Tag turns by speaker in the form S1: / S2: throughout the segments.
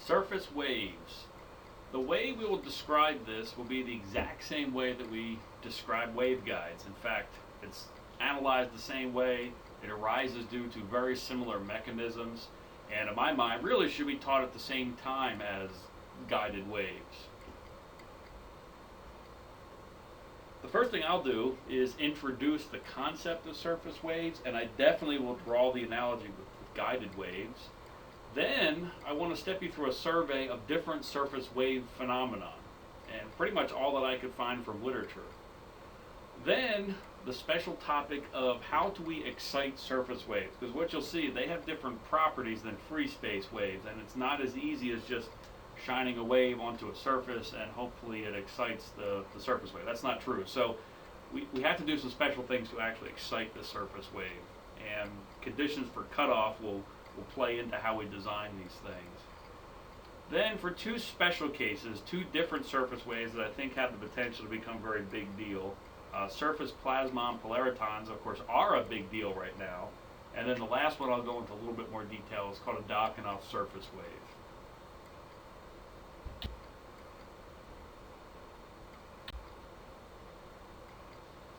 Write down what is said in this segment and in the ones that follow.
S1: Surface waves. The way we will describe this will be the exact same way that we describe waveguides. In fact, it's analyzed the same way. It arises due to very similar mechanisms, and in my mind really should be taught at the same time as guided waves. The first thing I'll do is introduce the concept of surface waves, and I definitely will draw the analogy with guided waves. Then I want to step you through a survey of different surface wave phenomena, and pretty much all that I could find from literature. Then the special topic of how do we excite surface waves, because what you'll see, they have different properties than free space waves, and it's not as easy as just shining a wave onto a surface and hopefully it excites the surface wave. That's not true. So we have to do some special things to actually excite the surface wave, and conditions for cutoff will play into how we design these things. Then for two special cases, two different surface waves that I think have the potential to become a very big deal. Surface Plasmon-Polaritons, of course, are a big deal right now. And then the last one I'll go into a little bit more detail is called a Dyakonov surface wave.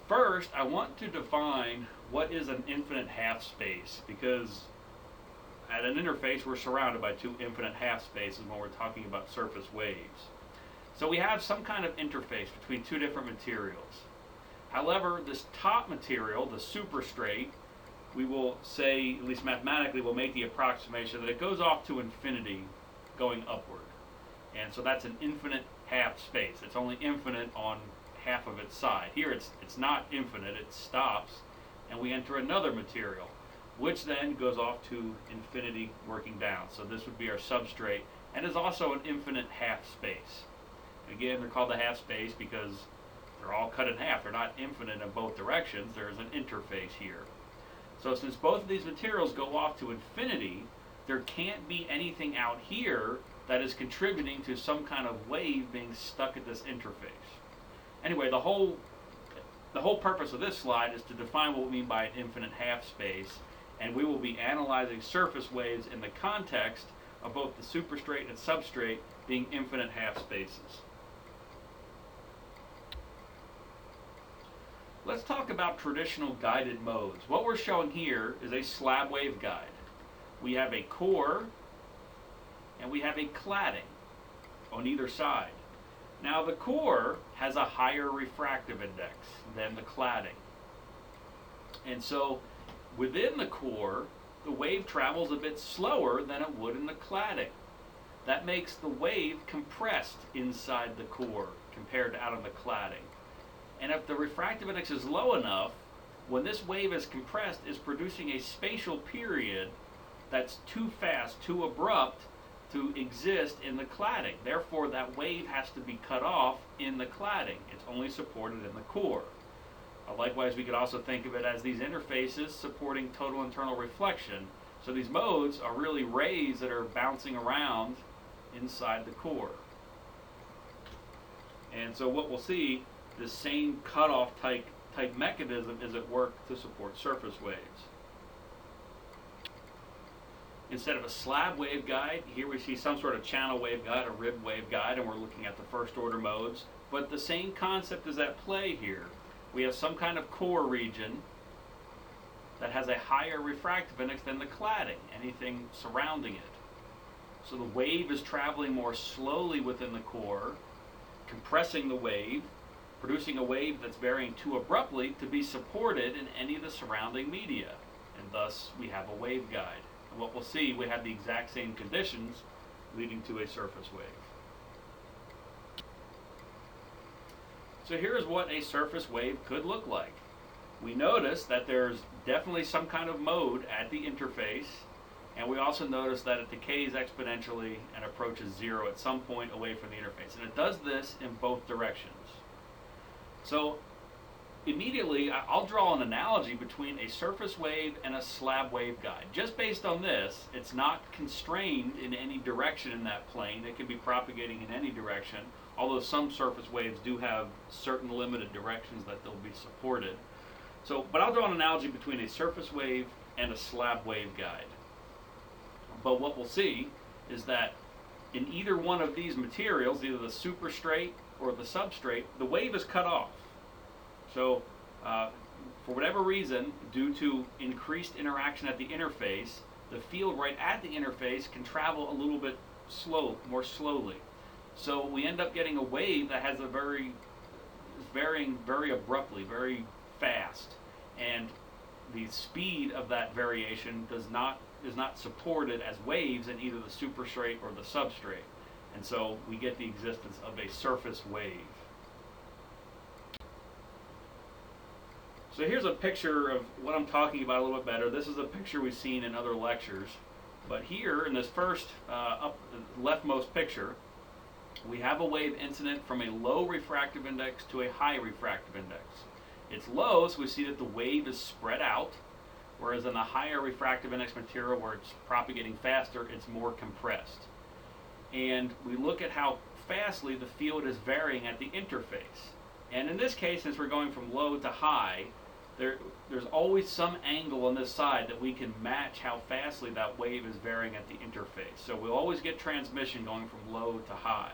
S1: First, I want to define what is an infinite half space, because at an interface we're surrounded by two infinite half spaces when we're talking about surface waves. So we have some kind of interface between two different materials. However, this top material, the superstrate, we will say, at least mathematically, we'll make the approximation that it goes off to infinity going upward. And so that's an infinite half space. It's only infinite on half of its side. Here it's not infinite, it stops, and we enter another material, which then goes off to infinity working down. So this would be our substrate, and is also an infinite half space. Again, they're called the half space because they're all cut in half. They're not infinite in both directions. There's an interface here. So since both of these materials go off to infinity, there can't be anything out here that is contributing to some kind of wave being stuck at this interface. Anyway, the whole purpose of this slide is to define what we mean by an infinite half space, and we will be analyzing surface waves in the context of both the superstrate and substrate being infinite half spaces. Let's talk about traditional guided modes. What we're showing here is a slab waveguide. We have a core and we have a cladding on either side. Now the core has a higher refractive index than the cladding. And so within the core, the wave travels a bit slower than it would in the cladding. That makes the wave compressed inside the core compared to out of the cladding. And if the refractive index is low enough, when this wave is compressed, it's producing a spatial period that's too fast, too abrupt to exist in the cladding. Therefore, that wave has to be cut off in the cladding. It's only supported in the core. Likewise, we could also think of it as these interfaces supporting total internal reflection. So these modes are really rays that are bouncing around inside the core. And so what we'll see, the same cutoff type mechanism is at work to support surface waves. Instead of a slab waveguide, here we see some sort of channel waveguide, a ribbed waveguide, and we're looking at the first order modes. But the same concept is at play here. We have some kind of core region that has a higher refractive index than the cladding, anything surrounding it. So the wave is traveling more slowly within the core, compressing the wave, producing a wave that's varying too abruptly to be supported in any of the surrounding media. And thus we have a waveguide. And what we'll see, we have the exact same conditions leading to a surface wave. So here's what a surface wave could look like. We notice that there's definitely some kind of mode at the interface, and we also notice that it decays exponentially and approaches zero at some point away from the interface. And it does this in both directions. So immediately I'll draw an analogy between a surface wave and a slab waveguide. Just based on this, it's not constrained in any direction in that plane. It can be propagating in any direction, although some surface waves do have certain limited directions that they'll be supported. So, but I'll draw an analogy between a surface wave and a slab waveguide. But what we'll see is that in either one of these materials, either the superstrate or the substrate, the wave is cut off. So for whatever reason, due to increased interaction at the interface, the field right at the interface can travel a little bit more slowly. So we end up getting a wave that has varying very abruptly, very fast, and the speed of that variation is not supported as waves in either the superstrate or the substrate, and so we get the existence of a surface wave. So here's a picture of what I'm talking about a little bit better. This is a picture we've seen in other lectures, but here in this first leftmost picture, we have a wave incident from a low refractive index to a high refractive index. It's low, so we see that the wave is spread out, whereas in the higher refractive index material where it's propagating faster, it's more compressed. And we look at how fastly the field is varying at the interface. And in this case, since we're going from low to high, there's always some angle on this side that we can match how fastly that wave is varying at the interface. So we'll always get transmission going from low to high.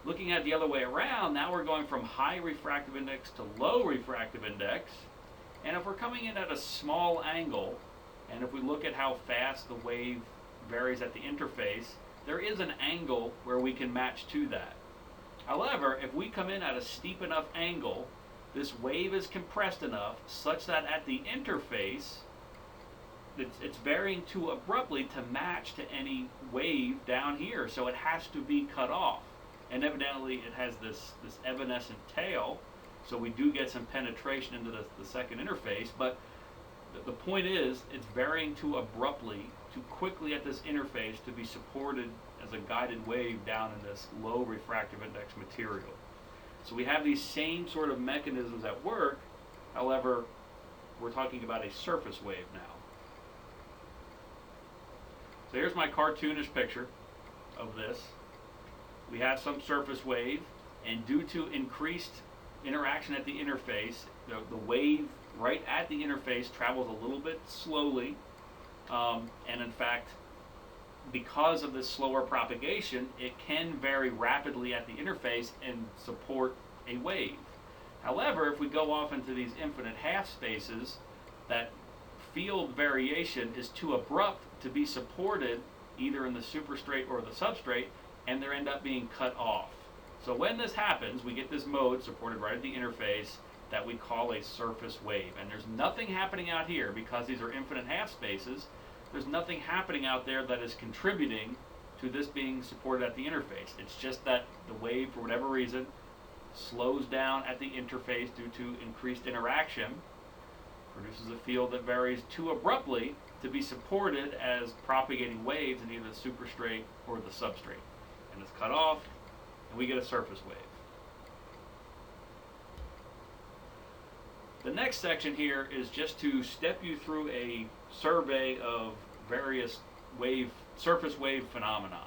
S1: Looking at the other way around, now we're going from high refractive index to low refractive index. And if we're coming in at a small angle, and if we look at how fast the wave varies at the interface, there is an angle where we can match to that. However, if we come in at a steep enough angle, this wave is compressed enough such that at the interface, it's varying too abruptly to match to any wave down here, so it has to be cut off. And evidently it has this evanescent tail, so we do get some penetration into the second interface, but the point is it's varying too abruptly, too quickly at this interface to be supported as a guided wave down in this low refractive index material. So we have these same sort of mechanisms at work, however, we're talking about a surface wave now. So here's my cartoonish picture of this. We have some surface wave, and due to increased interaction at the interface, the wave right at the interface travels a little bit slowly, and in fact, because of this slower propagation, it can vary rapidly at the interface and support a wave. However, if we go off into these infinite half spaces, that field variation is too abrupt to be supported either in the superstrate or the substrate, and they end up being cut off. So when this happens, we get this mode supported right at the interface that we call a surface wave. And there's nothing happening out here because these are infinite half spaces. There's nothing happening out there that is contributing to this being supported at the interface. It's just that the wave, for whatever reason, slows down at the interface due to increased interaction, produces a field that varies too abruptly to be supported as propagating waves in either the superstrate or the substrate. And it's cut off, and we get a surface wave. The next section here is just to step you through a survey of various surface wave phenomena.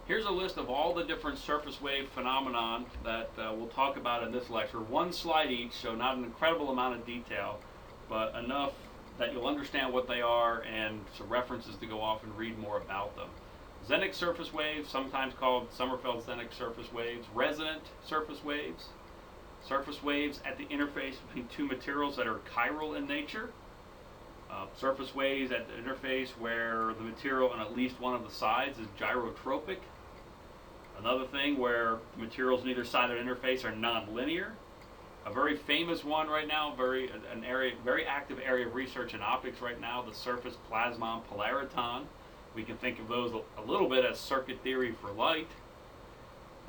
S1: Here's a list of all the different surface wave phenomenon that we'll talk about in this lecture. One slide each, so not an incredible amount of detail, but enough that you'll understand what they are and some references to go off and read more about them. Zenneck surface waves, sometimes called Sommerfeld-Zenneck surface waves. Resonant surface waves. Surface waves at the interface between two materials that are chiral in nature. Surface waves at the interface where the material on at least one of the sides is gyrotropic. Another thing where the materials on either side of the interface are nonlinear. A very famous one right now, very active area of research in optics right now, the surface Plasmon-Polariton. We can think of those a little bit as circuit theory for light.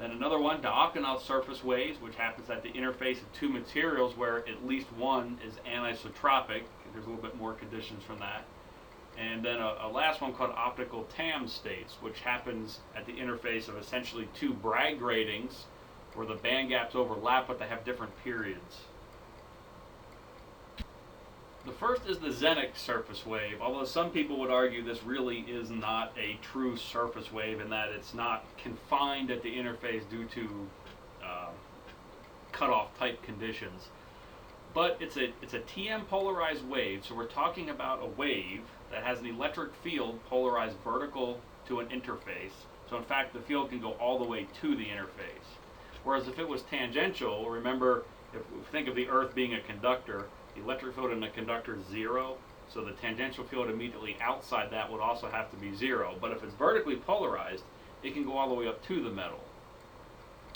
S1: Then another one, Dyakonov surface waves, which happens at the interface of two materials where at least one is anisotropic. There's a little bit more conditions from that. And then a last one called optical Tamm states, which happens at the interface of essentially two Bragg gratings where the band gaps overlap but they have different periods. The first is the Zenneck surface wave, although some people would argue this really is not a true surface wave in that it's not confined at the interface due to cutoff type conditions. But it's a TM polarized wave, so we're talking about a wave that has an electric field polarized vertical to an interface. So in fact, the field can go all the way to the interface. Whereas if it was tangential, remember, if we think of the Earth being a conductor, the electric field in the conductor is 0, so the tangential field immediately outside that would also have to be 0. But if it's vertically polarized, it can go all the way up to the metal,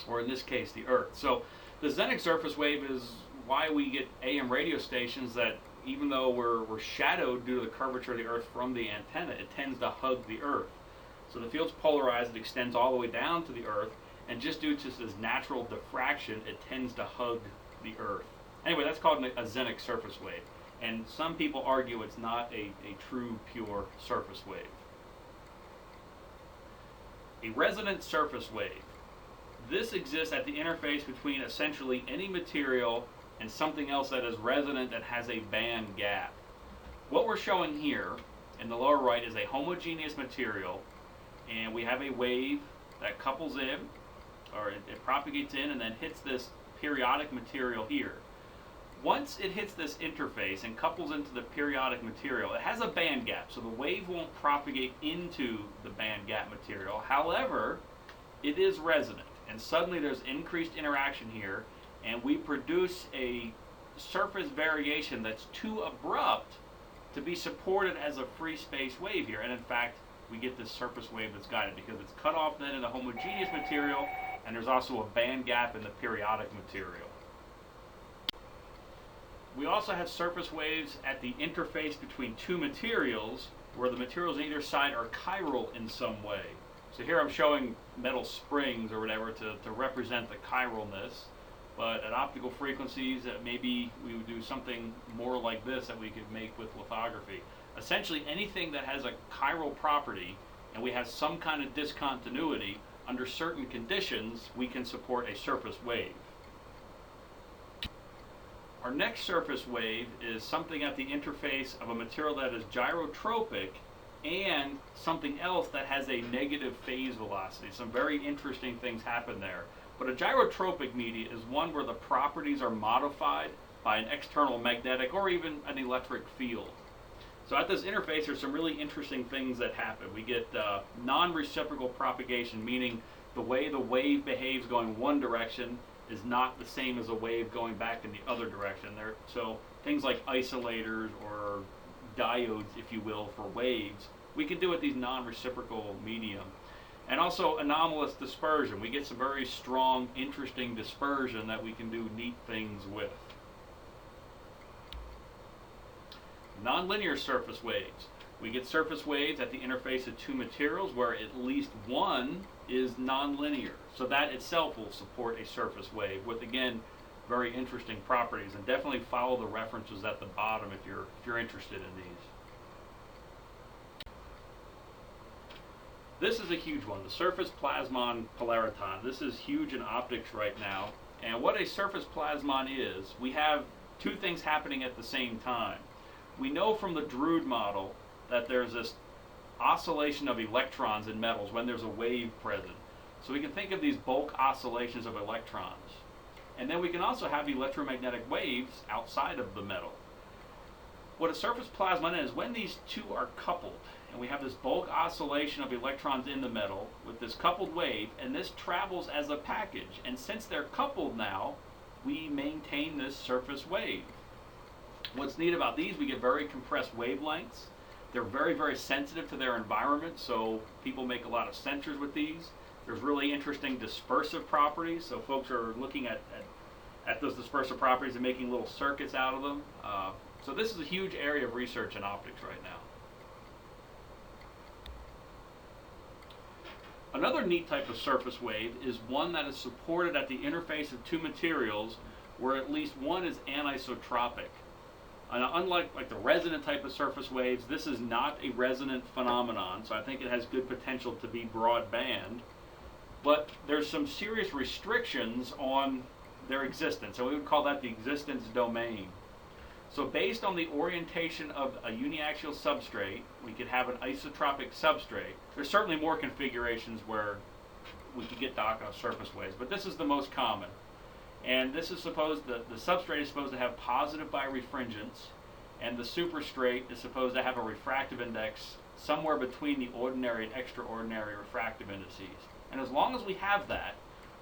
S1: or in this case, the Earth. So the Zenneck surface wave is why we get AM radio stations that, even though we're shadowed due to the curvature of the Earth from the antenna, it tends to hug the Earth. So the field's polarized, it extends all the way down to the Earth, and just due to this natural diffraction, it tends to hug the Earth. Anyway, that's called a Zenneck surface wave. And some people argue it's not a true, pure surface wave. A resonant surface wave. This exists at the interface between essentially any material and something else that is resonant that has a band gap. What we're showing here in the lower right is a homogeneous material, and we have a wave that couples in, or it propagates in and then hits this periodic material here. Once it hits this interface and couples into the periodic material, it has a band gap, so the wave won't propagate into the band gap material. However, it is resonant, and suddenly there's increased interaction here, and we produce a surface variation that's too abrupt to be supported as a free space wave here. And in fact, we get this surface wave that's guided because it's cut off then in the homogeneous material, and there's also a band gap in the periodic material. We also have surface waves at the interface between two materials, where the materials on either side are chiral in some way. So here I'm showing metal springs or whatever to represent the chiralness, but at optical frequencies, maybe we would do something more like this that we could make with lithography. Essentially anything that has a chiral property and we have some kind of discontinuity, under certain conditions, we can support a surface wave. Our next surface wave is something at the interface of a material that is gyrotropic and something else that has a negative phase velocity. Some very interesting things happen there. But a gyrotropic media is one where the properties are modified by an external magnetic or even an electric field. So at this interface, there's some really interesting things that happen. We get non-reciprocal propagation, meaning the way the wave behaves going one direction is not the same as a wave going back in the other direction. So things like isolators or diodes, if you will, for waves, we can do with these non-reciprocal medium. And also anomalous dispersion. We get some very strong, interesting dispersion that we can do neat things with. Nonlinear surface waves. We get surface waves at the interface of two materials where at least one is nonlinear. So that itself will support a surface wave with, again, very interesting properties. And definitely follow the references at the bottom if you're interested in these. This is a huge one, the surface Plasmon-Polariton. This is huge in optics right now. And what a surface plasmon is, we have two things happening at the same time. We know from the Drude model that there's this oscillation of electrons in metals when there's a wave present. So we can think of these bulk oscillations of electrons. And then we can also have electromagnetic waves outside of the metal. What a surface plasmon is, when these two are coupled, and we have this bulk oscillation of electrons in the metal with this coupled wave, and this travels as a package. And since they're coupled now, we maintain this surface wave. What's neat about these, we get very compressed wavelengths. They're very, very sensitive to their environment, so people make a lot of sensors with these. There's really interesting dispersive properties, so folks are looking at those dispersive properties and making little circuits out of them. So this is a huge area of research in optics right now. Another neat type of surface wave is one that is supported at the interface of two materials where at least one is anisotropic. And unlike the resonant type of surface waves, this is not a resonant phenomenon, so I think it has good potential to be broadband. But there's some serious restrictions on their existence, and we would call that the existence domain. So based on the orientation of a uniaxial substrate, we could have an isotropic substrate. There's certainly more configurations where we could get Dyakonov surface waves, but this is the most common. And this is supposed, the substrate is supposed to have positive birefringence, and the superstrate is supposed to have a refractive index somewhere between the ordinary and extraordinary refractive indices. And as long as we have that,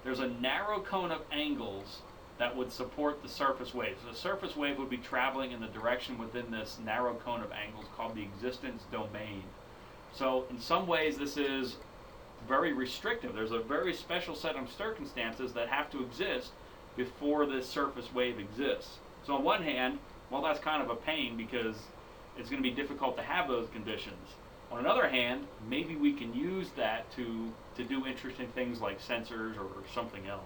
S1: there's a narrow cone of angles that would support the surface wave. So the surface wave would be traveling in the direction within this narrow cone of angles called the existence domain. So in some ways this is very restrictive. There's a very special set of circumstances that have to exist before this surface wave exists. So on one hand, well, that's kind of a pain because it's going to be difficult to have those conditions. On another hand, maybe we can use that to do interesting things like sensors or something else.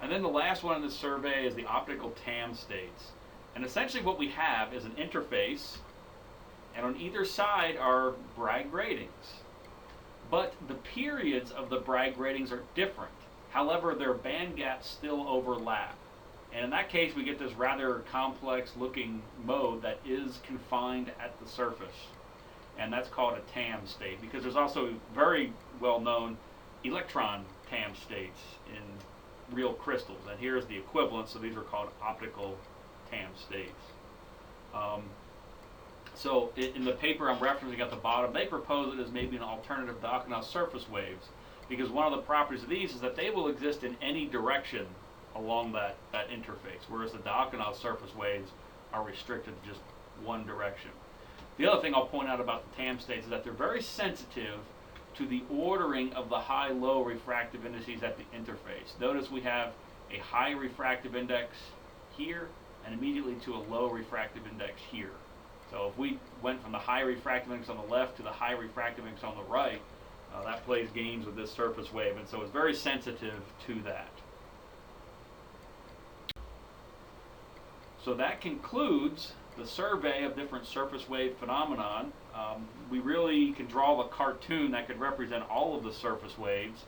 S1: And then the last one in this survey is the optical Tamm states. And essentially what we have is an interface, and on either side are Bragg gratings. But the periods of the Bragg gratings are different. However, their band gaps still overlap. And in that case, we get this rather complex looking mode that is confined at the surface. And that's called a Tamm state, because there's also very well known electron Tamm states in real crystals. And here's the equivalent, so these are called optical Tamm states. So in the paper I'm referencing at the bottom, they propose it as maybe an alternative Dyakonov surface waves, because one of the properties of these is that they will exist in any direction along that interface, whereas the Dyakonov surface waves are restricted to just one direction. The other thing I'll point out about the Tamm states is that they're very sensitive to the ordering of the high-low refractive indices at the interface. Notice we have a high refractive index here and immediately to a low refractive index here. So if we went from the high refractive index on the left to the high refractive index on the right, that plays games with this surface wave, and so it's very sensitive to that. So that concludes the survey of different surface wave phenomenon. We really can draw a cartoon that could represent all of the surface waves.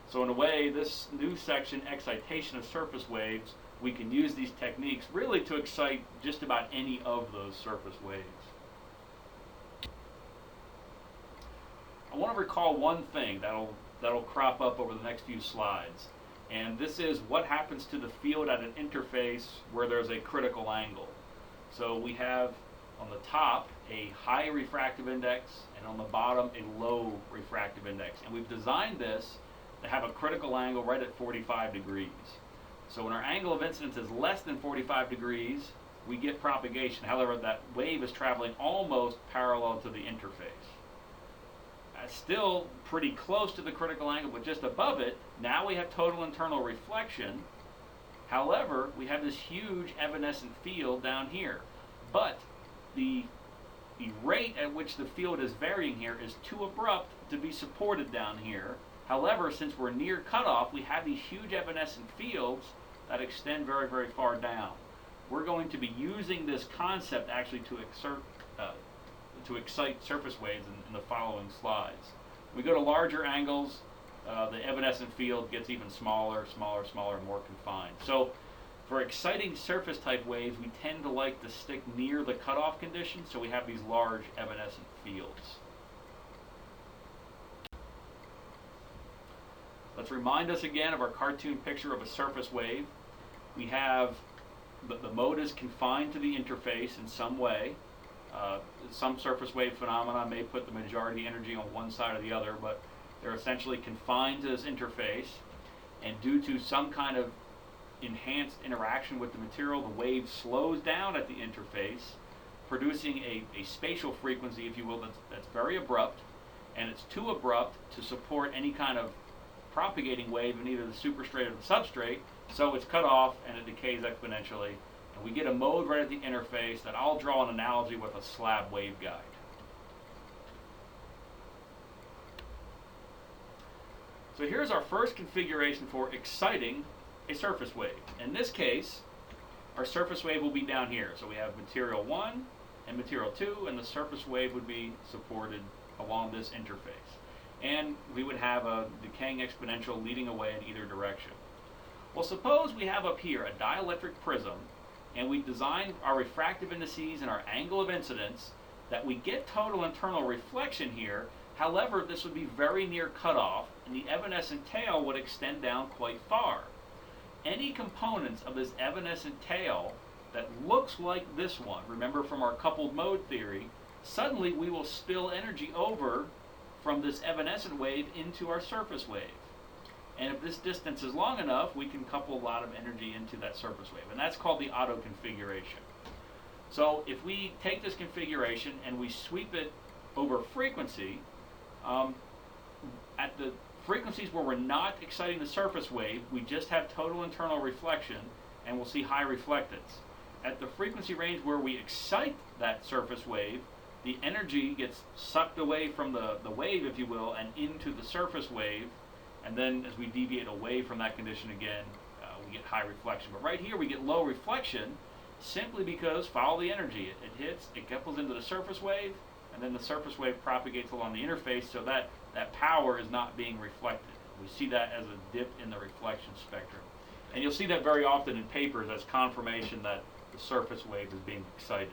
S1: So in a way, this new section, Excitation of Surface Waves, we can use these techniques really to excite just about any of those surface waves. I want to recall one thing that'll crop up over the next few slides, and this is what happens to the field at an interface where there's a critical angle. So we have on the top a high refractive index and on the bottom a low refractive index, and we've designed this to have a critical angle right at 45 degrees. So when our angle of incidence is less than 45 degrees, we get propagation. However, that wave is traveling almost parallel to the interface. Still pretty close to the critical angle, but just above it, now we have total internal reflection. However, we have this huge evanescent field down here. But the rate at which the field is varying here is too abrupt to be supported down here. However, since we're near cutoff, we have these huge evanescent fields that extend very, very far down. We're going to be using this concept actually to excite surface waves in the following slides. We go to larger angles, the evanescent field gets even smaller, more confined. So for exciting surface type waves, we tend to like to stick near the cutoff condition, so we have these large evanescent fields. Let's remind us again of our cartoon picture of a surface wave. We have the mode is confined to the interface in some way. Some surface wave phenomena may put the majority energy on one side or the other, but they're essentially confined to this interface, and due to some kind of enhanced interaction with the material, the wave slows down at the interface, producing a spatial frequency, if you will, that's very abrupt, and it's too abrupt to support any kind of propagating wave in either the superstrate or the substrate, so it's cut off and it decays exponentially. And we get a mode right at the interface that I'll draw an analogy with a slab waveguide. So here's our first configuration for exciting a surface wave. In this case, our surface wave will be down here. So we have material 1 and material 2, and the surface wave would be supported along this interface. And we would have a decaying exponential leading away in either direction. Well, suppose we have up here a dielectric prism, and we design our refractive indices and our angle of incidence that we get total internal reflection here. However, this would be very near cutoff, and the evanescent tail would extend down quite far. any components of this evanescent tail that looks like this one, remember from our coupled mode theory, suddenly we will spill energy over from this evanescent wave into our surface wave. And if this distance is long enough, we can couple a lot of energy into that surface wave. And that's called the Otto configuration. So if we take this configuration and we sweep it over frequency, at the frequencies where we're not exciting the surface wave, we just have total internal reflection, and we'll see high reflectance. At the frequency range where we excite that surface wave, the energy gets sucked away from the wave, if you will, and into the surface wave, and then as we deviate away from that condition again, we get high reflection. But right here we get low reflection simply because, follow the energy, it hits, it couples into the surface wave, and then the surface wave propagates along the interface, so that power is not being reflected. We see that as a dip in the reflection spectrum. And you'll see that very often in papers as confirmation that the surface wave is being excited.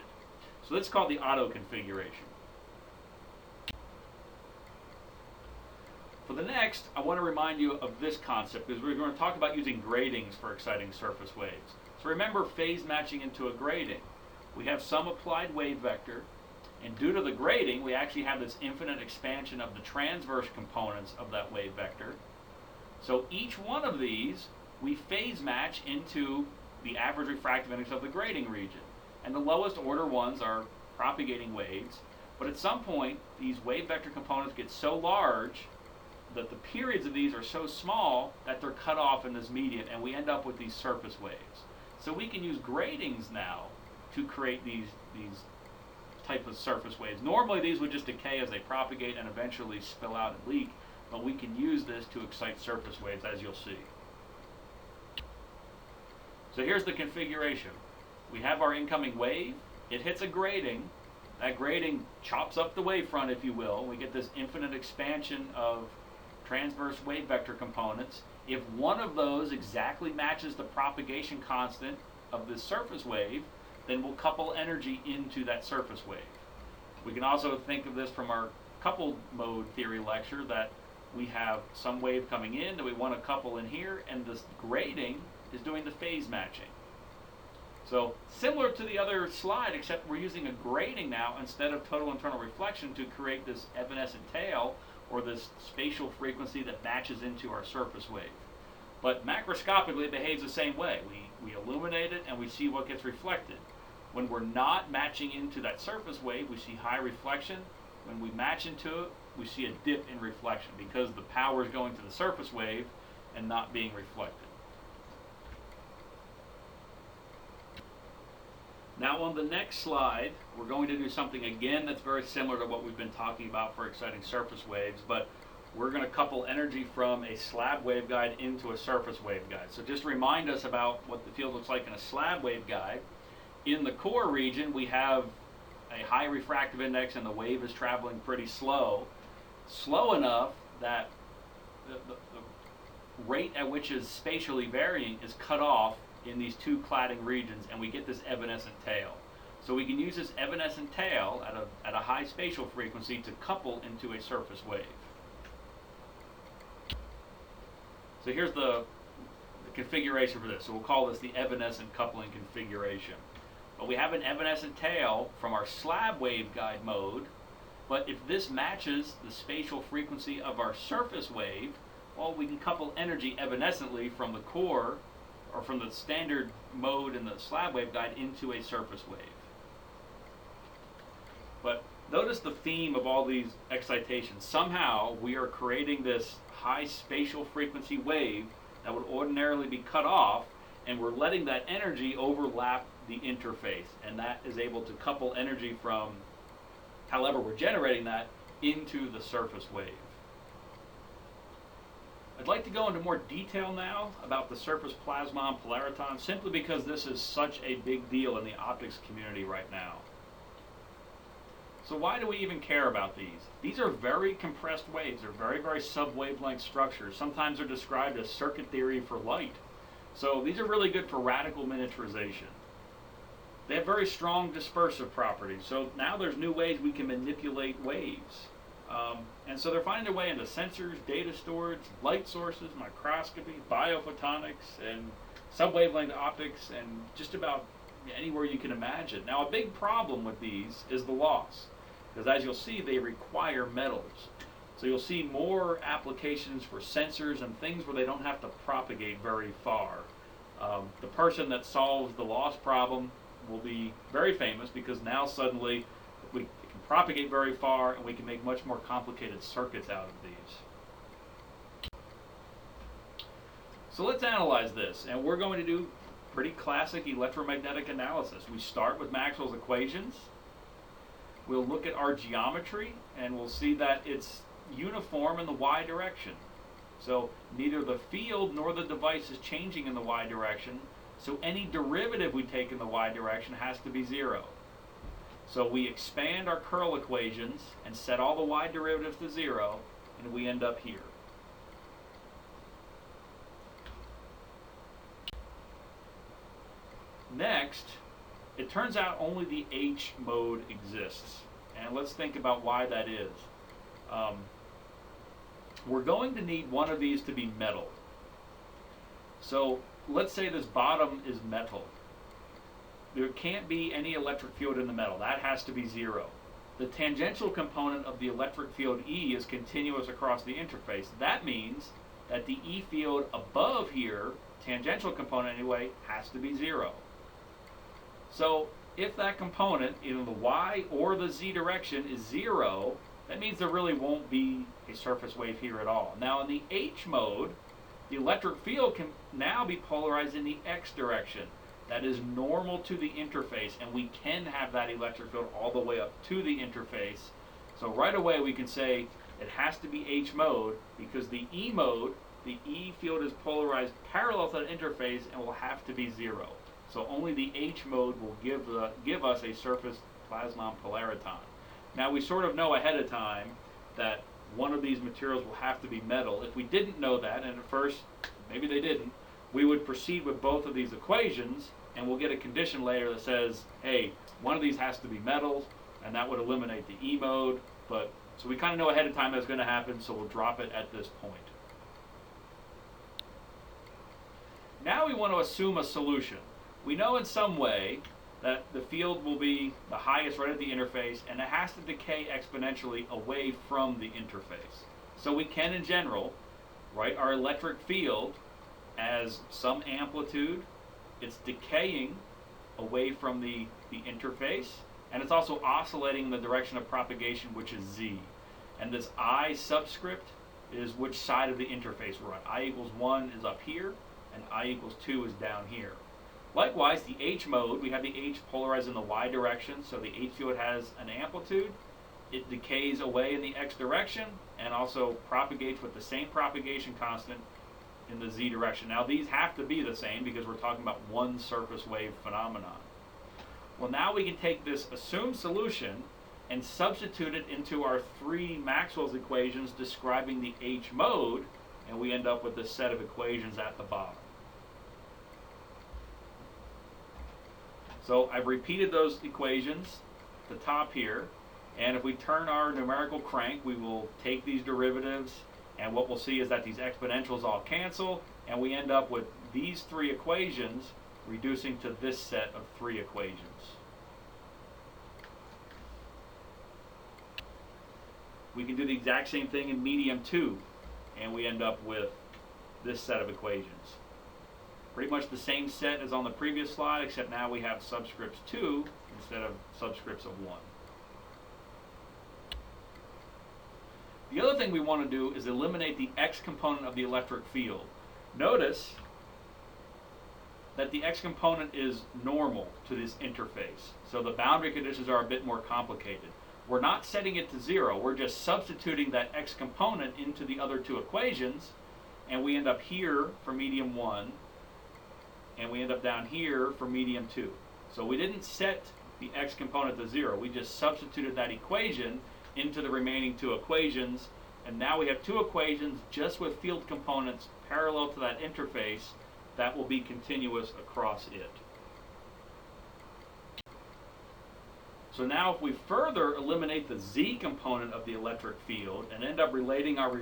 S1: So that's called the Otto configuration. For the next, I want to remind you of this concept, because we're going to talk about using gratings for exciting surface waves. So remember phase matching into a grating. We have some applied wave vector, and due to the grating, we actually have this infinite expansion of the transverse components of that wave vector. So each one of these, we phase match into the average refractive index of the grating region. And the lowest order ones are propagating waves. But at some point, these wave vector components get so large that the periods of these are so small that they're cut off in this medium, and we end up with these surface waves. So we can use gratings now to create these type of surface waves. Normally these would just decay as they propagate and eventually spill out and leak, but we can use this to excite surface waves, as you'll see. So here's the configuration. We have our incoming wave, it hits a grating, that grating chops up the wavefront, if you will. We get this infinite expansion of transverse wave vector components. If one of those exactly matches the propagation constant of this surface wave, then we'll couple energy into that surface wave. We can also think of this from our coupled mode theory lecture, that we have some wave coming in that we want to couple in here, and this grating is doing the phase matching. So similar to the other slide, except we're using a grating now instead of total internal reflection to create this evanescent tail, or this spatial frequency that matches into our surface wave. But macroscopically it behaves the same way. We illuminate it and we see what gets reflected. When we're not matching into that surface wave, we see high reflection. When we match into it, we see a dip in reflection because the power is going to the surface wave and not being reflected. Now on the next slide, we're going to do something again that's very similar to what we've been talking about for exciting surface waves, but we're going to couple energy from a slab waveguide into a surface waveguide. So just remind us about what the field looks like in a slab waveguide. In the core region, we have a high refractive index and the wave is traveling pretty slow enough that the rate at which is spatially varying is cut off in these two cladding regions, and we get this evanescent tail. So we can use this evanescent tail at a high spatial frequency to couple into a surface wave. So here's the configuration for this. So we'll call this the evanescent coupling configuration. But we have an evanescent tail from our slab waveguide mode, but if this matches the spatial frequency of our surface wave, well, we can couple energy evanescently from the core, or from the standard mode in the slab waveguide, into a surface wave. But notice the theme of all these excitations. Somehow we are creating this high spatial frequency wave that would ordinarily be cut off, and we're letting that energy overlap the interface, and that is able to couple energy from however we're generating that into the surface wave. I'd like to go into more detail now about the surface Plasmon-Polariton, simply because this is such a big deal in the optics community right now. So why do we even care about these? These are very compressed waves. They're very, very sub-wavelength structures. Sometimes they're described as circuit theory for light. So these are really good for radical miniaturization. They have very strong dispersive properties. So now there's new ways we can manipulate waves. And so they're finding their way into sensors, data storage, light sources, microscopy, biophotonics, and sub-wavelength optics, and just about anywhere you can imagine. Now, a big problem with these is the loss, because as you'll see, they require metals. So you'll see more applications for sensors and things where they don't have to propagate very far. The person that solves the loss problem will be very famous, because now suddenly we can propagate very far and we can make much more complicated circuits out of these. So let's analyze this, and we're going to do pretty classic electromagnetic analysis. We start with Maxwell's equations. We'll look at our geometry, and we'll see that it's uniform in the y direction. So neither the field nor the device is changing in the y direction, so any derivative we take in the y direction has to be 0. So we expand our curl equations and set all the y derivatives to 0, and we end up here. Next, it turns out only the H mode exists, and let's think about why that is. We're going to need one of these to be metal. So let's say this bottom is metal. There can't be any electric field in the metal. That has to be 0. The tangential component of the electric field E is continuous across the interface. That means that the E field above here, tangential component anyway, has to be 0. So if that component in the y or the z direction is 0, that means there really won't be a surface wave here at all. Now in the H mode, the electric field can now be polarized in the x direction. That is normal to the interface, and we can have that electric field all the way up to the interface. So right away we can say it has to be H mode, because the E mode, the E field is polarized parallel to the interface and will have to be 0. So only the H mode will give us a surface Plasmon-Polariton. Now we sort of know ahead of time that one of these materials will have to be metal. If we didn't know that, and at first maybe they didn't, we would proceed with both of these equations, and we'll get a condition later that says, hey, one of these has to be metal, and that would eliminate the E mode. But so we kind of know ahead of time that's going to happen, so we'll drop it at this point. Now we want to assume a solution. We know in some way that the field will be the highest right at the interface, and it has to decay exponentially away from the interface. So we can, in general, write our electric field as some amplitude. It's decaying away from the interface, and it's also oscillating in the direction of propagation, which is z. And this I subscript is which side of the interface we're on. I equals 1 is up here, and I equals 2 is down here. Likewise, the H mode, we have the H polarized in the y direction, so the H field has an amplitude. It decays away in the x direction and also propagates with the same propagation constant in the z direction. Now these have to be the same because we're talking about one surface wave phenomenon. Well, now we can take this assumed solution and substitute it into our 3 Maxwell's equations describing the H mode, and we end up with this set of equations at the bottom. So I've repeated those equations at the top here, and if we turn our numerical crank, we will take these derivatives, and what we'll see is that these exponentials all cancel, and we end up with these 3 equations reducing to this set of 3 equations. We can do the exact same thing in medium 2, and we end up with this set of equations. Pretty much the same set as on the previous slide, except now we have subscripts 2 instead of subscripts of 1. The other thing we want to do is eliminate the x component of the electric field. Notice that the x component is normal to this interface, so the boundary conditions are a bit more complicated. We're not setting it to 0, we're just substituting that x component into the other 2 equations, and we end up here for medium 1, and we end up down here for medium 2. So we didn't set the x component to 0, we just substituted that equation into the remaining 2 equations, and now we have 2 equations just with field components parallel to that interface that will be continuous across it. So now if we further eliminate the z component of the electric field and end up relating our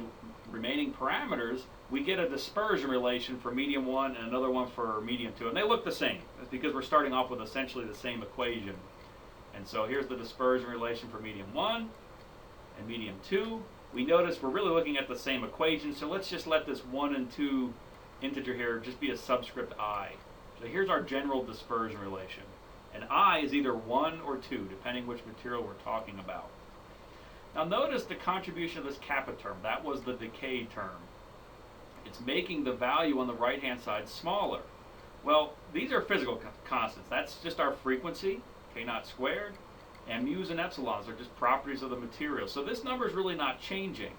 S1: remaining parameters, we get a dispersion relation for medium 1 and another one for medium 2. And they look the same. That's because we're starting off with essentially the same equation. And so here's the dispersion relation for medium 1 and medium 2. We notice we're really looking at the same equation, so let's just let this 1 and 2 integer here just be a subscript I. So here's our general dispersion relation. And I is either 1 or 2, depending which material we're talking about. Now notice the contribution of this kappa term. That was the decay term. It's making the value on the right-hand side smaller. Well, these are physical constants. That's just our frequency, k0 squared, and mu's and epsilons are just properties of the material. So this number is really not changing.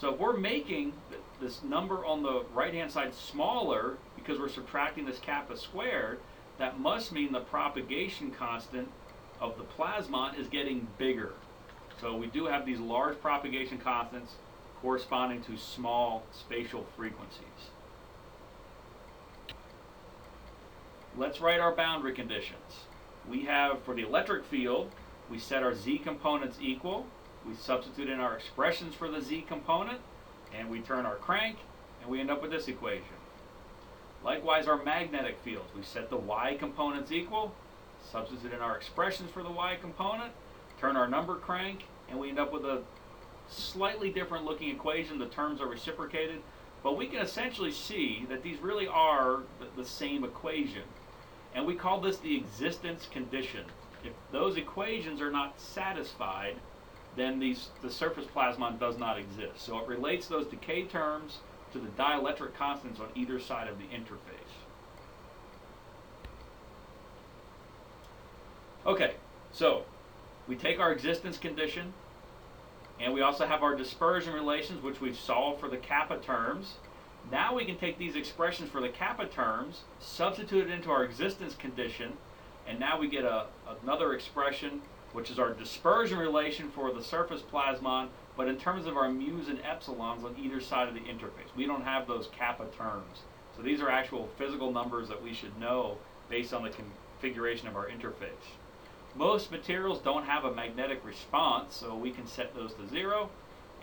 S1: So if we're making this number on the right-hand side smaller because we're subtracting this kappa squared, that must mean the propagation constant of the plasmon is getting bigger. So we do have these large propagation constants corresponding to small spatial frequencies. Let's write our boundary conditions. We have, for the electric field, we set our z components equal. We substitute in our expressions for the z component, and we turn our crank, and we end up with this equation. Likewise, our magnetic fields, we set the y components equal, substitute in our expressions for the y component, turn our number crank, and we end up with a slightly different looking equation. The terms are reciprocated, but we can essentially see that these really are the same equation. And we call this the existence condition. If those equations are not satisfied, then the surface plasmon does not exist. So it relates those decay terms to the dielectric constants on either side of the interface. Okay, so we take our existence condition, and we also have our dispersion relations, which we've solved for the kappa terms. Now we can take these expressions for the kappa terms, substitute it into our existence condition, and now we get another expression, which is our dispersion relation for the surface plasmon, but in terms of our mu's and epsilons on either side of the interface. We don't have those kappa terms. So these are actual physical numbers that we should know based on the configuration of our interface. Most materials don't have a magnetic response, so we can set those to 0.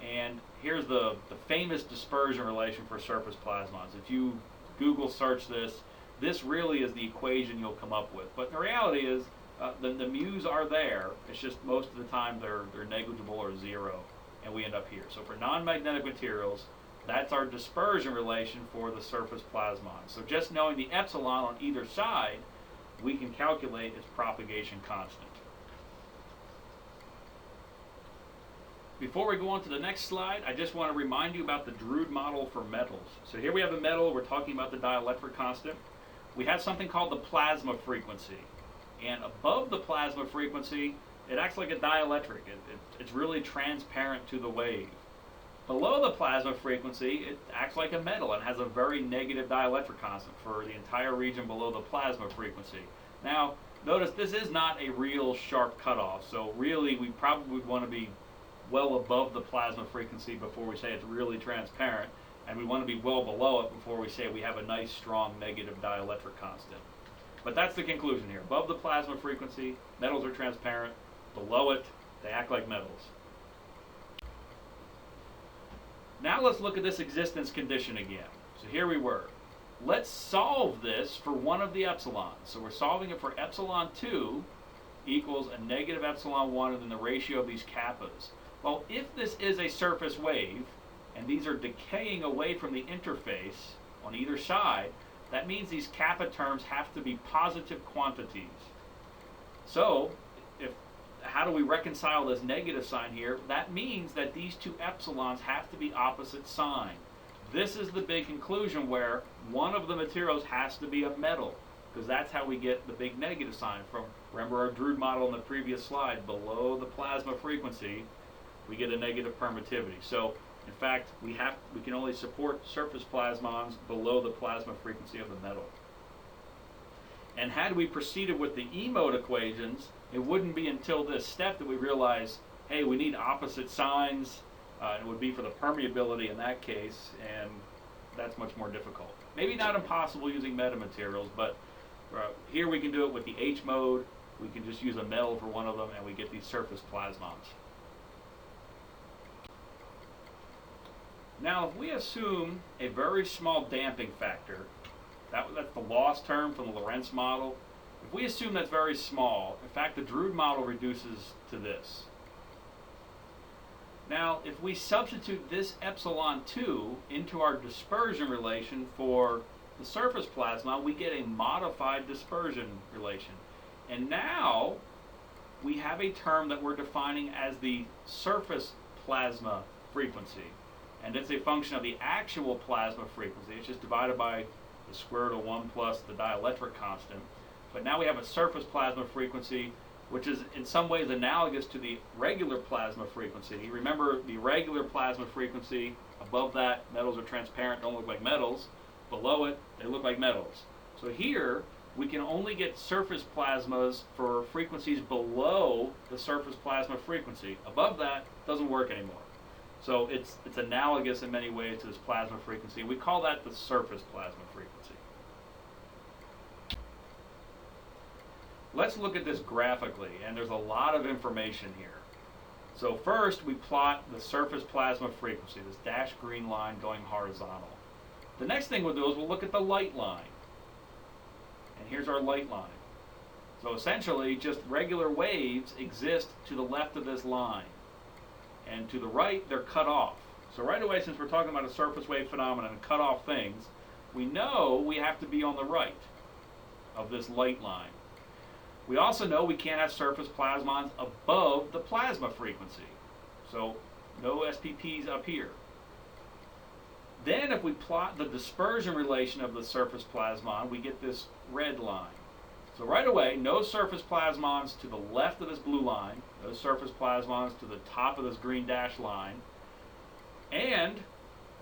S1: And here's the famous dispersion relation for surface plasmons. If you Google search this, this really is the equation you'll come up with. But the reality is, the mu's are there. It's just most of the time they're negligible or 0, and we end up here. So for non-magnetic materials, that's our dispersion relation for the surface plasmon. So just knowing the epsilon on either side, we can calculate its propagation constant. Before we go on to the next slide, I just want to remind you about the Drude model for metals. So here we have a metal, we're talking about the dielectric constant. We have something called the plasma frequency. And above the plasma frequency, it acts like a dielectric. It's really transparent to the wave. Below the plasma frequency, it acts like a metal and has a very negative dielectric constant for the entire region below the plasma frequency. Now, notice this is not a real sharp cutoff, so really we probably want to be well above the plasma frequency before we say it's really transparent, and we want to be well below it before we say we have a nice strong negative dielectric constant. But that's the conclusion here. Above the plasma frequency, metals are transparent. Below it, they act like metals. Now let's look at this existence condition again. So here we were. Let's solve this for one of the epsilons. So we're solving it for epsilon 2 equals a negative epsilon 1 and then the ratio of these kappas. Well, if this is a surface wave, and these are decaying away from the interface on either side, that means these kappa terms have to be positive quantities. So, how do we reconcile this negative sign here? That means that these two epsilons have to be opposite sign. This is the big conclusion where one of the materials has to be a metal, because that's how we get the big negative sign from, remember our Drude model in the previous slide, below the plasma frequency, we get a negative permittivity. So, in fact, we can only support surface plasmons below the plasma frequency of the metal. And had we proceeded with the E-mode equations, it wouldn't be until this step that we realize, hey, we need opposite signs. It would be for the permeability in that case, and that's much more difficult. Maybe not impossible using metamaterials, but here we can do it with the H mode. We can just use a metal for one of them, and we get these surface plasmons. Now, if we assume a very small damping factor, that's the loss term from the Lorentz model. If we assume that's very small, in fact, the Drude model reduces to this. Now, if we substitute this epsilon 2 into our dispersion relation for the surface plasma, we get a modified dispersion relation. And now we have a term that we're defining as the surface plasma frequency. And it's a function of the actual plasma frequency. It's just divided by the square root of 1 plus the dielectric constant. But now we have a surface plasma frequency, which is in some ways analogous to the regular plasma frequency. Remember, the regular plasma frequency, above that, metals are transparent, don't look like metals. Below it, they look like metals. So here, we can only get surface plasmas for frequencies below the surface plasma frequency. Above that, doesn't work anymore. So it's analogous in many ways to this plasma frequency. We call that the surface plasma frequency. Let's look at this graphically, and there's a lot of information here. So first, we plot the surface plasma frequency, this dashed green line going horizontal. The next thing we'll do is we'll look at the light line. And here's our light line. So essentially, just regular waves exist to the left of this line. And to the right, they're cut off. So right away, since we're talking about a surface wave phenomenon and cut off things, we know we have to be on the right of this light line. We also know we can't have surface plasmons above the plasma frequency. So no SPPs up here. Then if we plot the dispersion relation of the surface plasmon, we get this red line. So right away, no surface plasmons to the left of this blue line, no surface plasmons to the top of this green dashed line, and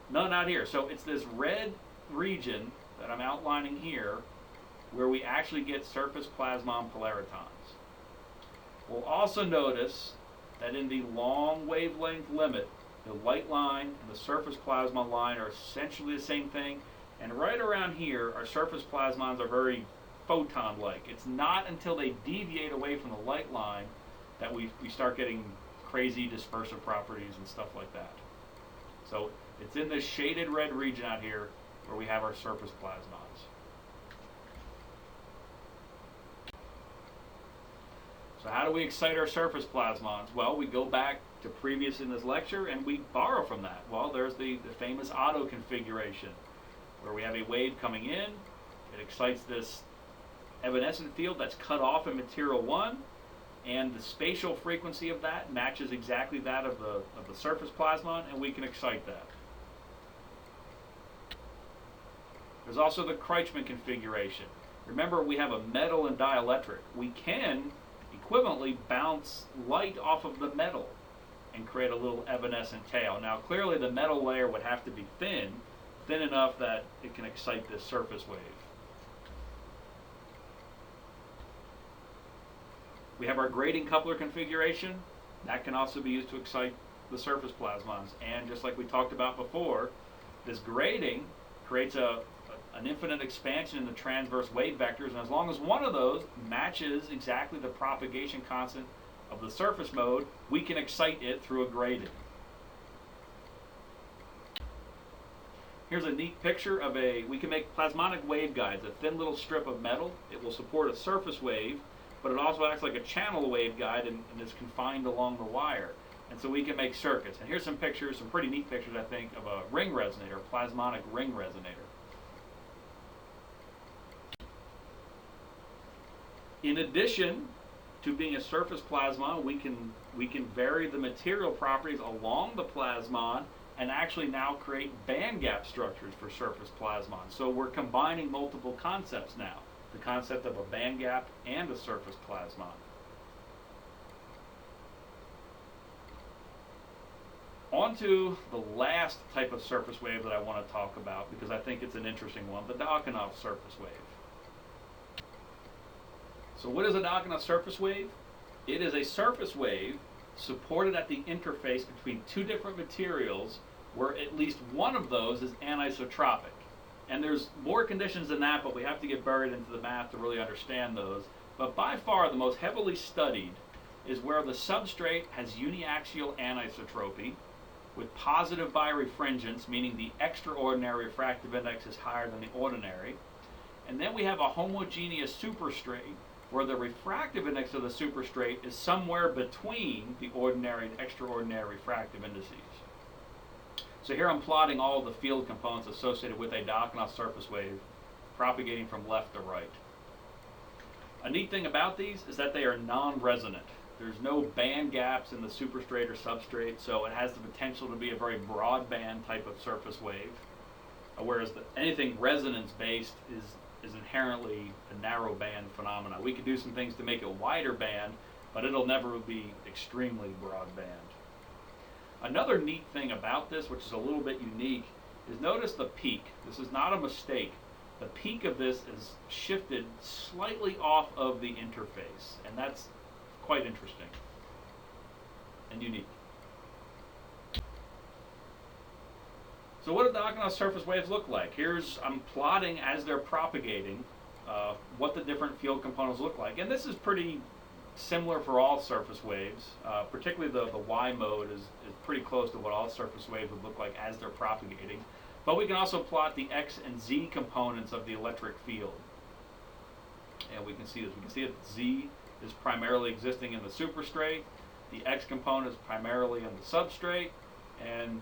S1: none out here. So it's this red region that I'm outlining here where we actually get surface Plasmon-Polaritons. We'll also notice that in the long wavelength limit, the light line and the surface plasmon line are essentially the same thing, and right around here, our surface plasmons are very photon-like. It's not until they deviate away from the light line that we start getting crazy dispersive properties and stuff like that. So it's in this shaded red region out here where we have our surface plasmons. So how do we excite our surface plasmons? Well, we go back to previous in this lecture and we borrow from that. Well, there's the famous Otto configuration where we have a wave coming in, it excites this evanescent field that's cut off in material 1, and the spatial frequency of that matches exactly that of the surface plasmon, and we can excite that. There's also the Kreitzmann configuration. Remember, we have a metal and dielectric. We can equivalently bounce light off of the metal and create a little evanescent tail. Now, clearly the metal layer would have to be thin enough that it can excite this surface wave. We have our grating coupler configuration. That can also be used to excite the surface plasmons. And just like we talked about before, this grating creates an infinite expansion in the transverse wave vectors, and as long as one of those matches exactly the propagation constant of the surface mode, we can excite it through a grating. Here's a neat picture of we can make plasmonic waveguides, a thin little strip of metal. It will support a surface wave, but it also acts like a channel waveguide and is confined along the wire. And so we can make circuits. And here's some pictures, some pretty neat pictures, I think, of a ring resonator, a plasmonic ring resonator. In addition to being a surface plasmon, we can vary the material properties along the plasmon and actually now create band gap structures for surface plasmons. So we're combining multiple concepts now, the concept of a band gap and a surface plasmon. On to the last type of surface wave that I want to talk about because I think it's an interesting one, the Dyakonov surface wave. So what is a Dyakonov surface wave? It is a surface wave supported at the interface between two different materials where at least one of those is anisotropic. And there's more conditions than that, but we have to get buried into the math to really understand those. But by far the most heavily studied is where the substrate has uniaxial anisotropy with positive birefringence, meaning the extraordinary refractive index is higher than the ordinary. And then we have a homogeneous superstrate, where the refractive index of the superstrate is somewhere between the ordinary and extraordinary refractive indices. So here I'm plotting all the field components associated with a Dyakonov surface wave propagating from left to right. A neat thing about these is that they are non-resonant. There's no band gaps in the superstrate or substrate, so it has the potential to be a very broadband type of surface wave, whereas anything resonance-based is inherently a narrow band phenomena. We could do some things to make it wider band, but it'll never be extremely broadband. Another neat thing about this, which is a little bit unique, is notice the peak. This is not a mistake. The peak of this is shifted slightly off of the interface, and that's quite interesting and unique. So what do Dyakonov surface waves look like? I'm plotting as they're propagating what the different field components look like. And this is pretty similar for all surface waves. Particularly the Y mode is pretty close to what all surface waves would look like as they're propagating. But we can also plot the X and Z components of the electric field. And we can see this. We can see that Z is primarily existing in the superstrate. The X component is primarily in the substrate. And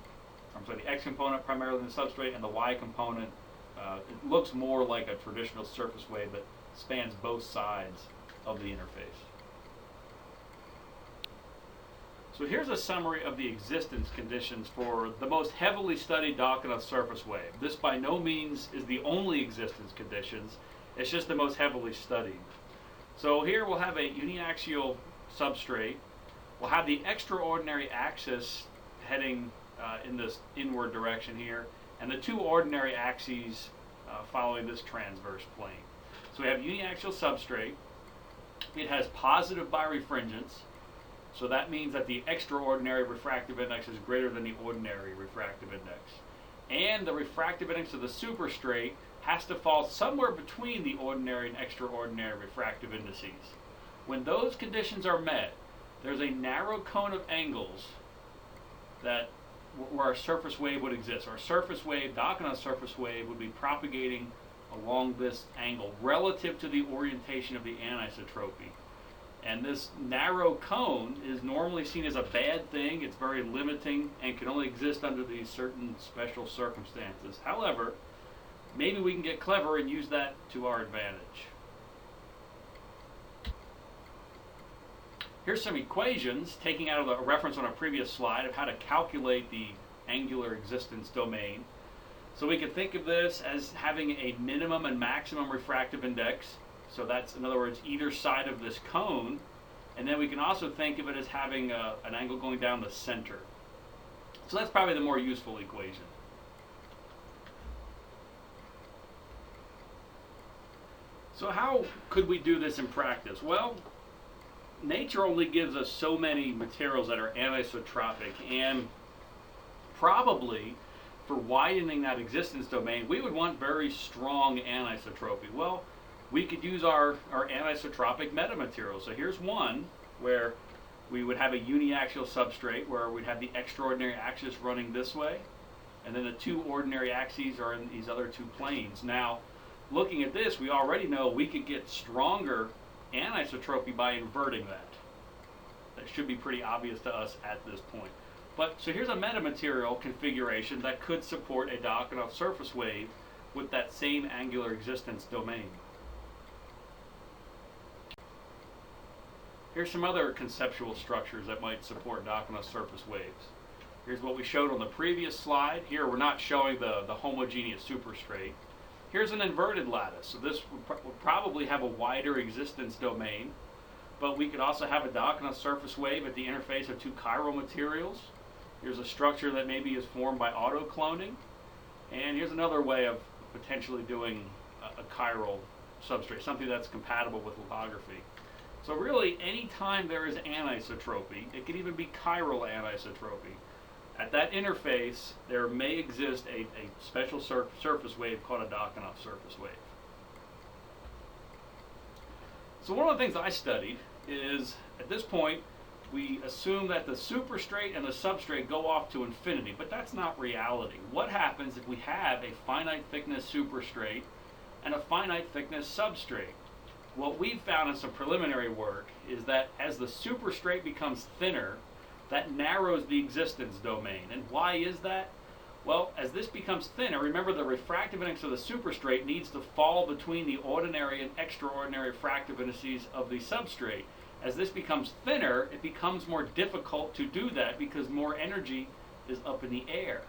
S1: the X component primarily in the substrate, and the Y component, it looks more like a traditional surface wave that spans both sides of the interface. So here's a summary of the existence conditions for the most heavily studied Dyakonov surface wave. This by no means is the only existence conditions, it's just the most heavily studied. So here we'll have a uniaxial substrate. We'll have the extraordinary axis heading in this inward direction here, and the two ordinary axes following this transverse plane. So we have uniaxial substrate. It has positive birefringence, so that means that the extraordinary refractive index is greater than the ordinary refractive index. And the refractive index of the superstrate has to fall somewhere between the ordinary and extraordinary refractive indices. When those conditions are met, there's a narrow cone of angles where our surface wave would exist. Our surface wave, Dyakonov surface wave, would be propagating along this angle relative to the orientation of the anisotropy. And this narrow cone is normally seen as a bad thing. It's very limiting and can only exist under these certain special circumstances. However, maybe we can get clever and use that to our advantage. Here's some equations taking out of a reference on a previous slide of how to calculate the angular existence domain. So we could think of this as having a minimum and maximum refractive index. So that's, in other words, either side of this cone. And then we can also think of it as having an angle going down the center. So that's probably the more useful equation. So how could we do this in practice? Well, nature only gives us so many materials that are anisotropic, and probably for widening that existence domain, we would want very strong anisotropy. Well, we could use our anisotropic metamaterials. So here's one where we would have a uniaxial substrate where we'd have the extraordinary axis running this way, and then the two ordinary axes are in these other two planes. Now, looking at this, we already know we could get stronger anisotropy by inverting that. That should be pretty obvious to us at this point. But so here's a metamaterial configuration that could support a Dyakonov surface wave with that same angular existence domain. Here's some other conceptual structures that might support Dyakonov surface waves. Here's what we showed on the previous slide. Here we're not showing the homogeneous superstrate. Here's an inverted lattice. So this would probably have a wider existence domain, but we could also have a Dyakonov surface wave at the interface of two chiral materials. Here's a structure that maybe is formed by autocloning. And here's another way of potentially doing a chiral substrate, something that's compatible with lithography. So really, anytime there is anisotropy, it could even be chiral anisotropy. At that interface, there may exist a special surface wave called a Dyakonov surface wave. So one of the things I studied is, at this point, we assume that the superstrate and the substrate go off to infinity, but that's not reality. What happens if we have a finite thickness superstrate and a finite thickness substrate? What we've found in some preliminary work is that as the superstrate becomes thinner, that narrows the existence domain. And why is that? Well, as this becomes thinner, remember the refractive index of the superstrate needs to fall between the ordinary and extraordinary refractive indices of the substrate. As this becomes thinner, it becomes more difficult to do that because more energy is up in the air.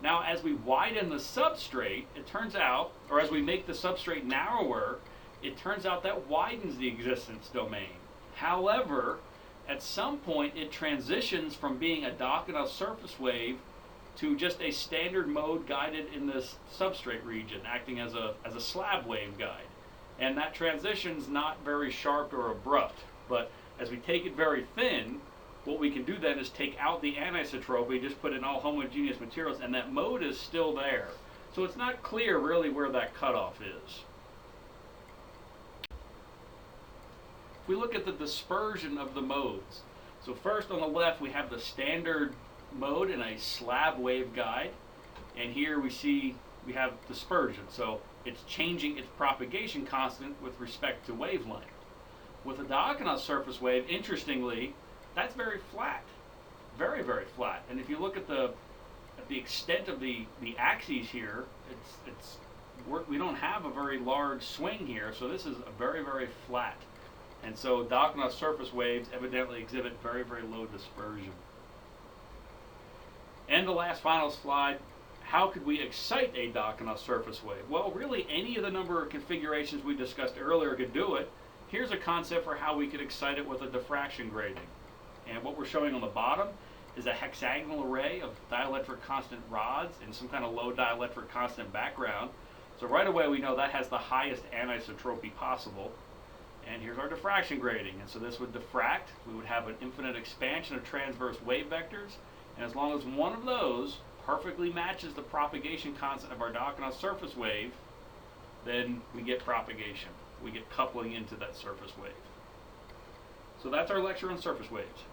S1: Now, as we widen the substrate, it turns out, or as we make the substrate narrower, it turns out that widens the existence domain. However, at some point, it transitions from being a Dyakonov surface wave to just a standard mode guided in this substrate region, acting as a slab waveguide. And that transition's not very sharp or abrupt, but as we take it very thin, what we can do then is take out the anisotropy, just put in all homogeneous materials, and that mode is still there. So it's not clear really where that cutoff is. If we look at the dispersion of the modes, so first on the left we have the standard mode in a slab waveguide, and here we have dispersion, so it's changing its propagation constant with respect to wavelength. With a Dyakonov surface wave, interestingly, that's very flat, very, very flat. And if you look at the extent of the axes here, we don't have a very large swing here, so this is a very, very flat. And so Dyakonov surface waves evidently exhibit very, very low dispersion. And the last final slide, how could we excite a Dyakonov surface wave? Well, really any of the number of configurations we discussed earlier could do it. Here's a concept for how we could excite it with a diffraction grating. And what we're showing on the bottom is a hexagonal array of dielectric constant rods in some kind of low dielectric constant background. So right away we know that has the highest anisotropy possible. And here's our diffraction grating. And so this would diffract. We would have an infinite expansion of transverse wave vectors. And as long as one of those perfectly matches the propagation constant of our Dyakonov surface wave, then we get propagation. We get coupling into that surface wave. So that's our lecture on surface waves.